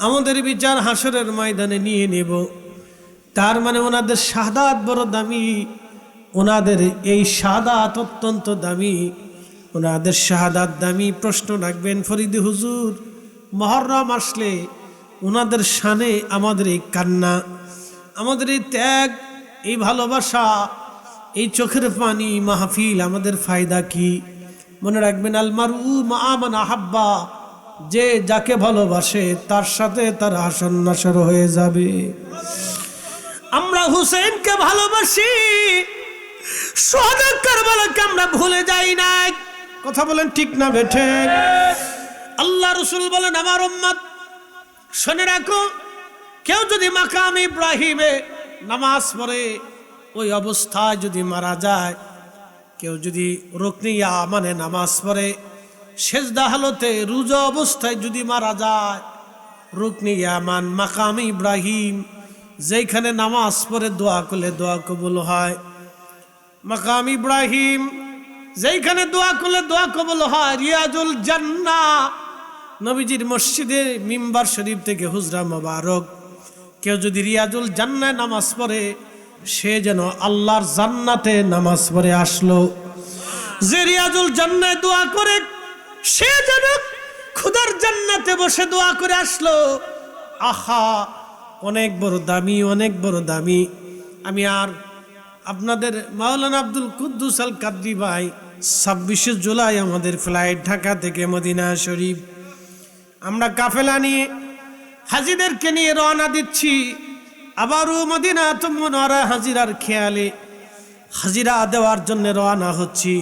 A: আমাদের বিচার হাসরের ময়দানে নিয়ে নেব। তার মানে ওনাদের শাহাদাত বড় দামি, ওনাদের এই শাহাদাত অত্যন্ত দামি, ওনাদের শাহাদাত দামি। প্রশ্ন রাখবেন ফরিদি হুজুর, মুহররম আসলে ওনাদের শানে আমাদের এই কান্না, আমাদের এই ত্যাগ, এই ভালোবাসা, এই চোখের পানি, মাহফিল, আমাদের ফায়দা কি? মনে রাখবেন আল মারউ মা মান আহাব্বা, যে যাকে ভালোবাসে তার সাথে তার হাসর নাসর হয়ে যাবে। আমরা হুসেনকে ভালোবাসি, সোহাদা কারবালাকে আমরা ভুলে যাই না। কথা বলেন ঠিক না বেঠে? আল্লাহ রাসূল বলেন আমার উম্মত শুনে রাখো, কেউ যদি মাকাম ইব্রাহিমে নামাজ পড়ে ওই অবস্থায় যদি মারা যায়, কেউ যদি রুকনিয়া মানে নামাজ পড়ে সেজদা হালতে রোজা অবস্থায় যদি মারা যায়, রুকনিয়া মান মাকাম ইব্রাহিম যেখানে নামাজ পড়ে দোয়া করলে দোয়া কবুল হয়, মাকাম ইব্রাহিম যেখানে দোয়া করলে দোয়া কবুল হয়, রিয়াজুল জান্নাহ নবীজির মসজিদে মিম্বার শরীফ থেকে হুজরা মোবারক, কেউ যদি রিয়াজুল জান্নায় নামাজ পড়ে সে যেন আল্লাহর জান্নাতে নামাজ পড়ে আসলো। যে রিয়াজুল জান্নায় দোয়া করে সে যেন খুদার জান্নাতে বসে দোয়া করে আসলো। আহা, অনেক বড় দামি, অনেক বড় দামি। আমি আর আপনাদের মাওলানা আব্দুল কুদ্দুস আল কাদরি ভাই 26 জুলাই আমাদের ফ্লাইট ঢাকা থেকে মদিনা শরীফ, আমরা কাফেলা নিয়ে হাজিদেরকে নিয়ে রওনা দিচ্ছি। আবারও মদিনা মুনাওয়ারা হাজিরার খেয়ালে হাজিরা দেওয়ার জন্য রওনা হচ্ছি।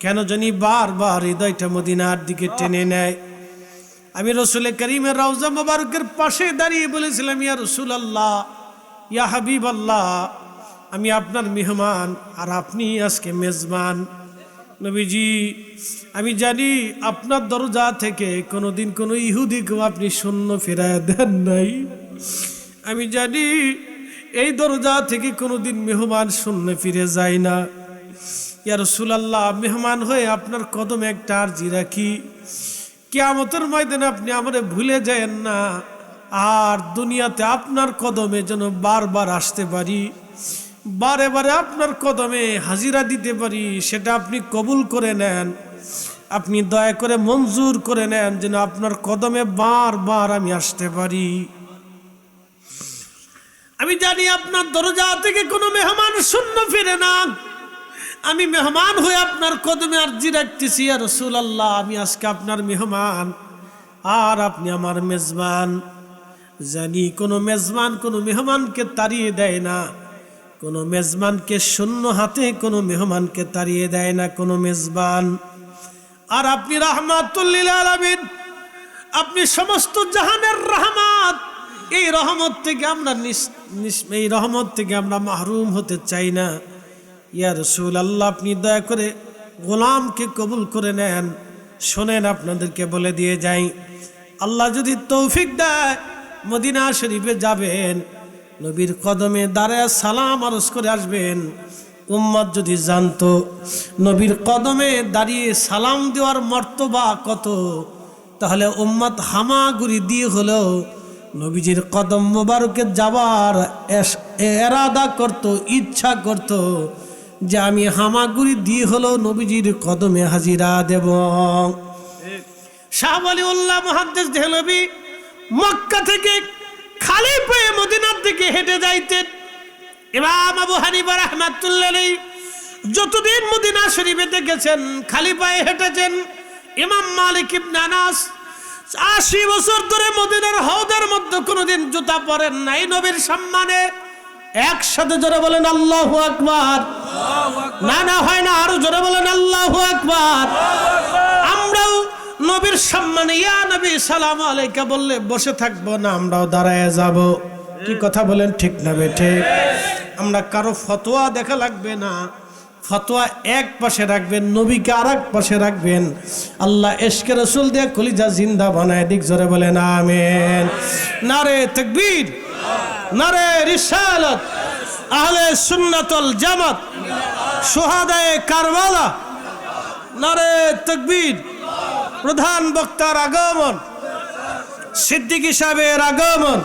A: কেন জানি বারবার হৃদয়টা মদিনার দিকে টেনে নেয়। আমি রসুল করিমের রওজা মোবারকের পাশে দাঁড়িয়ে বলেছিলাম ইয়া রাসূলুল্লাহ, ইয়া হাবিবাল্লাহ, আমি আপনার মেহমান আর আপনি আজকে মেজবান। নবীজি আমি জানি আপনার দরজা থেকে কোনোদিন কোনো ইহুদিকেও আপনি শূন্য ফেরায় দেন নাই। আমি জানি এই দরজা থেকে কোনোদিন মেহমান শূন্য ফিরে যায় না। ইয়া রাসূলুল্লাহ, মেহমান হয়ে আপনার কদমে একটা আরজি রাখি, কিয়ামতের ময়দানে আপনি আমারে ভুলে যায়েন না, আর দুনিয়াতে আপনার কদমে যেন বারবার আসতে পারি, বারে বারে আপনার কদমে হাজিরা দিতে পারি, সেটা আপনি কবুল করে নেন। আপনি দয়া করে মঞ্জুর করে নেন যেন আপনার কদমে বারবার আমি আসতে পারি। আমি জানি আপনার দরজা থেকে কোনো মেহমান শূন্য ফিরে না। আমি মেহমান হয়ে আপনার কদমে আরজি রাখতেছি ইয়া রাসূলুল্লাহ, আমি আজকে আপনার মেহমান আর আপনি আমার মেজবান। জানি কোনো মেজবান কোনো মেহমানকে তাড়িয়ে দেয় না, কোনো মেজবানকে শূন্য হাতে কোনো মেহমানকে তাড়িয়ে দেয় না কোনো মেজবান। আর আপনি রাহমাতুল লিল আলামিন, আপনি সমস্ত জাহানের রহমত। এই রহমত থেকে আমরা মাহরুম হতে চাই না। ইয়া রাসূলুল্লাহ, আপনি দয়া করে গোলামকে কবুল করে নেন। শোনেন, আপনাদেরকে বলে দিয়ে যাই, আল্লাহ যদি তৌফিক দেয় মদিনা শরীফে যাবেন, নবীর কদমে দাঁড়ায় সালাম আরজ করে আসবেন। উম্মত যদি জানতো নবীর কদমে দাঁড়িয়ে সালাম দেওয়ার মর্তবা কত, তাহলে উম্মত হামাগুড়ি দিয়ে হলেও নবীজির কদম মোবারকে যাবার এরাদা করত, ইচ্ছা করত যে আমি হামাগুড়ি দিয়ে হলেও নবীজির কদমে হাজিরা দেব। শাহ ওয়ালিউল্লাহ মুহাদ্দিস দেহলভী মক্কা থেকে খালি পায়ে মদিনার দিকে হেঁটে যাইতেন। ইমাম আবু হানিফা রাহমাতুল্লাহ আলাইহি যতদিন মদিনা শরীফে গেছেন খালি পায়ে হেঁটেছেন। ইমাম মালিক ইবনে আনাস 80 বছর ধরে মদিনার হাওদের মধ্যে কোনোদিন জুতা পরেন নাই নবীর সম্মানে। একসাথে জোরে বলেন আল্লাহু আকবার। না না হয় না, আরো জোরে বলেন আল্লাহু আকবার। আমরাও নবীর সম্মানে ইয়া নবী সালাম আলাইকা বললে বসে থাকবো না, আমরাও দাঁড়ায় যাব। কি কথা বলেন, ঠিক না বেঠে? আমরা কারো ফতোয়া দেখা লাগবে না, ফতোয়া এক পাশে রাখবেন, নবীকে আর এক পাশে রাখবেন। আল্লাহ ইশকে রাসূল দিয়ে কলিজা জিন্দা বানায় দিক, জোরে বলেন আমিন। নারে তাকবীর, নারে রিসালাত, আহলে সুন্নাত ওয়াল জামাত, শুহাদায়ে কারবালা, নারে তাকবীর। প্রধান বক্তার আগমন, সিদ্দিকী সাহেবের আগমন,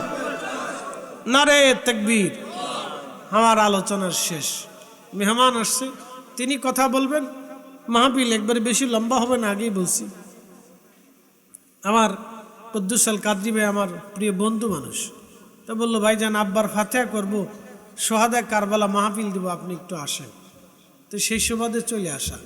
A: নারে তাকবীর। আমার আলোচনার শেষ, মেহমান আসছে, তিনি কথা বলবেন। মাহফিল একবারে বেশি লম্বা হবে না, আগেই বলছি। আমার কুদ্দুস আল কাদরি ভাই আমার প্রিয় বন্ধু মানুষ, তো বললো ভাইজান আব্বার ফাতিহা করব, সোহাদা কারবালা মাহফিল দেবো, আপনি একটু আসেন। তো সেই সুবাদে চলে আসা।